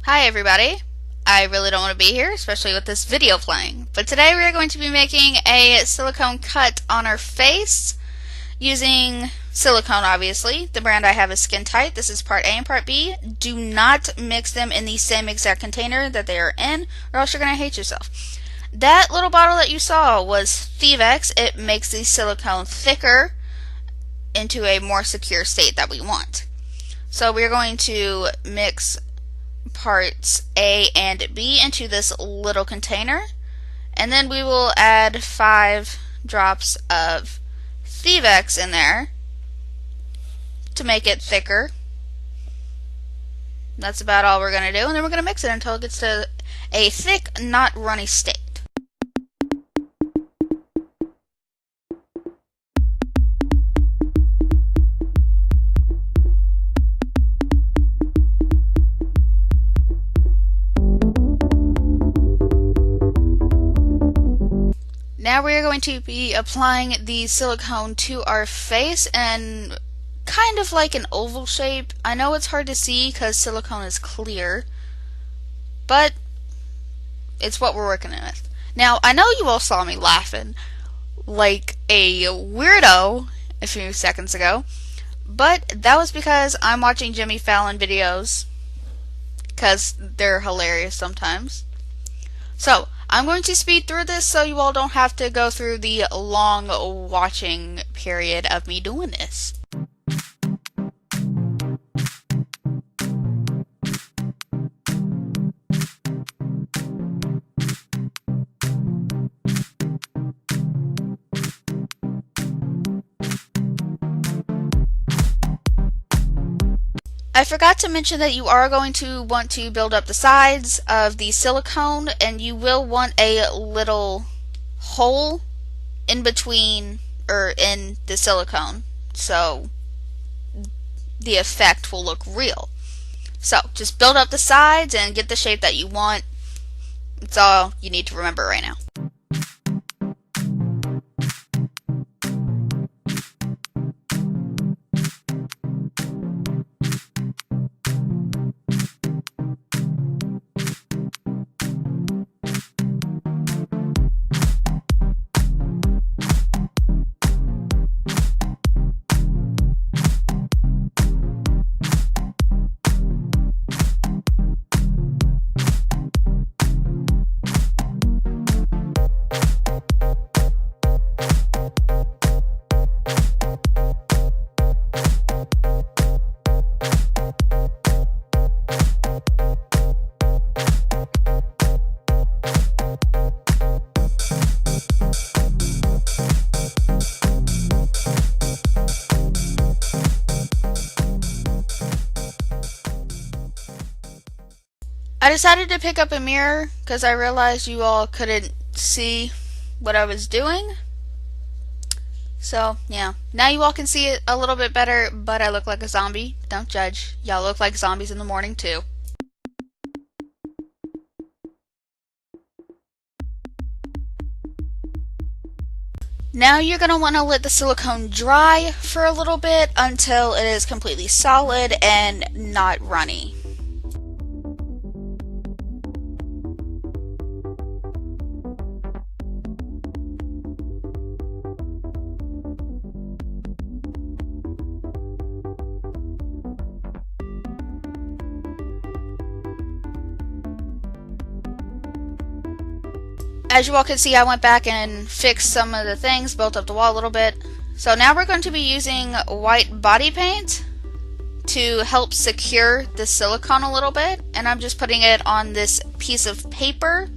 Hi everybody. I really don't want to be here, especially with this video playing. But today we are going to be making a silicone cut on our face using silicone, obviously. The brand I have is Skin Tight. This is part A and part B. Do not mix them in the same exact container that they are in, or else you're going to hate yourself. That little bottle that you saw was Thievex. It makes the silicone thicker into a more secure state that we want. So we're going to mix parts A and B into this little container, and then we will add 5 drops of Thievex in there to make it thicker. That's about all we're going to do, and then we're going to mix it until it gets to a thick, not runny state. Now we are going to be applying the silicone to our face and kind of like an oval shape. I know it's hard to see because silicone is clear, but it's what we're working with. Now, I know you all saw me laughing like a weirdo a few seconds ago, but that was because I'm watching Jimmy Fallon videos because they're hilarious sometimes. So, I'm going to speed through this so you all don't have to go through the long watching period of me doing this. I forgot to mention that you are going to want to build up the sides of the silicone, and you will want a little hole in between or in the silicone so the effect will look real. So just build up the sides and get the shape that you want. That's all you need to remember right now. I decided to pick up a mirror because I realized you all couldn't see what I was doing. So, yeah. Now you all can see it a little bit better, but I look like a zombie. Don't judge. Y'all look like zombies in the morning, too. Now you're going to want to let the silicone dry for a little bit until it is completely solid and not runny. As you all can see, I went back and fixed some of the things, built up the wall a little bit. So now we're going to be using white body paint to help secure the silicone a little bit. And I'm just putting it on this piece of paper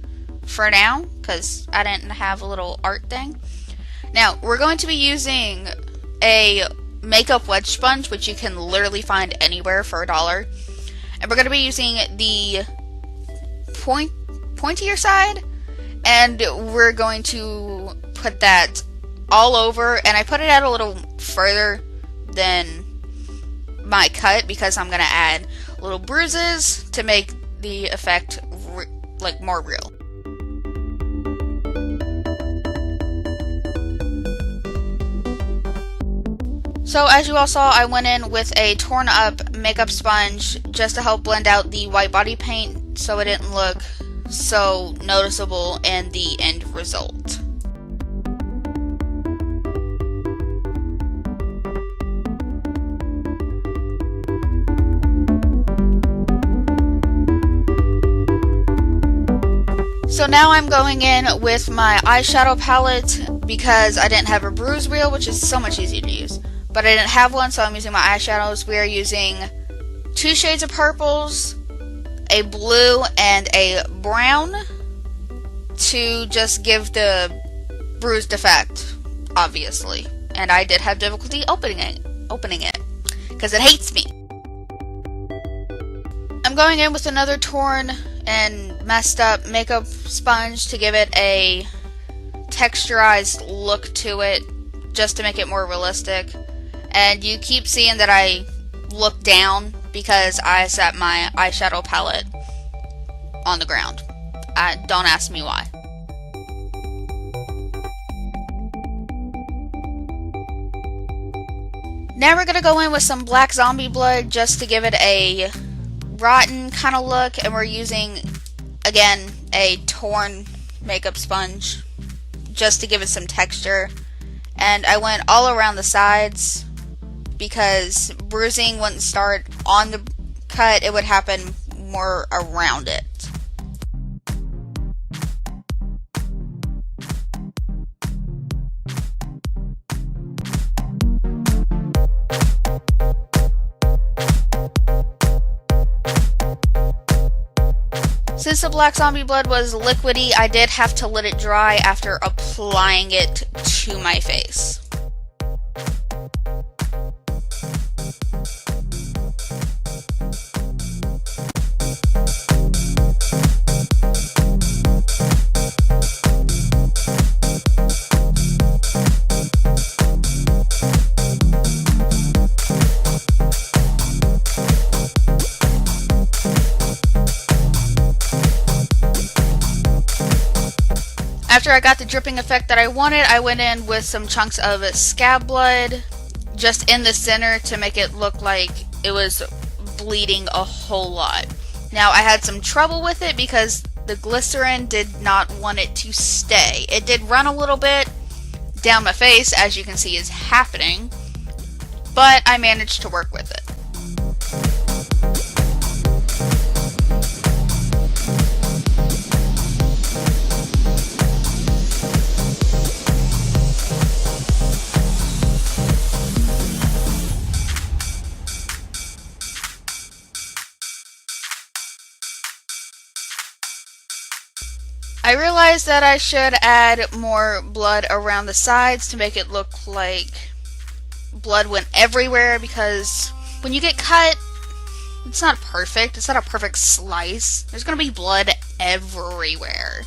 for now, because I didn't have a little art thing. Now, we're going to be using a makeup wedge sponge, which you can literally find anywhere for $1. And we're going to be using the pointier side. And we're going to put that all over, and I put it out a little further than my cut because I'm going to add little bruises to make the effect like more real. So as you all saw, I went in with a torn up makeup sponge just to help blend out the white body paint so it didn't look so noticeable in the end result. So now I'm going in with my eyeshadow palette because I didn't have a bruise wheel, which is so much easier to use. But I didn't have one, so I'm using my eyeshadows. We are using 2 shades of purples, a blue, and a brown to just give the bruised effect, obviously. And I did have difficulty opening it because it hates me. I'm going in with another torn and messed up makeup sponge to give it a texturized look to it, just to make it more realistic. And you keep seeing that I look down because I set my eyeshadow palette on the ground. Don't ask me why. Now we're gonna go in with some black zombie blood just to give it a rotten kind of look, and we're using again a torn makeup sponge just to give it some texture. And I went all around the sides because bruising wouldn't start on the cut, it would happen more around it. Since the black zombie blood was liquidy, I did have to let it dry after applying it to my face. After I got the dripping effect that I wanted, I went in with some chunks of scab blood just in the center to make it look like it was bleeding a whole lot. Now I had some trouble with it because the glycerin did not want it to stay. It did run a little bit down my face, as you can see is happening, but I managed to work with it. I realized that I should add more blood around the sides to make it look like blood went everywhere, because when you get cut, it's not perfect. It's not a perfect slice. There's gonna be blood everywhere.